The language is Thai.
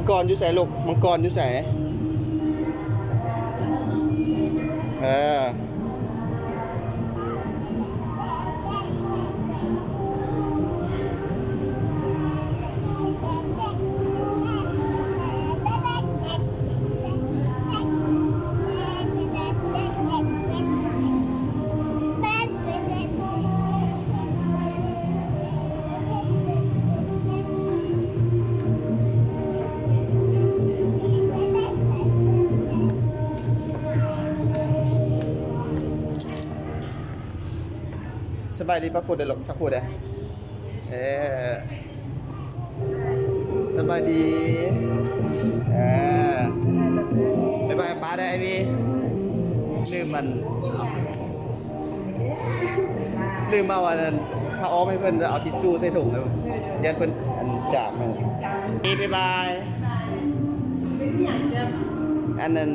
งกรอยู่ไสลูกมังกรอยู่ไสเออสบายดีปะคุณเดี๋ยวหลบสักครู่เดี๋ยวสบายดีบ๊ายบายป้าได้ไอพี่ลืมมาวันนั้นถ้าอ้อมให้เพิ่นจะเอาทิชชู่ใส่ถุงเลยยันเพิ่นอันจามมันนี่บ๊ายบายอันนั้น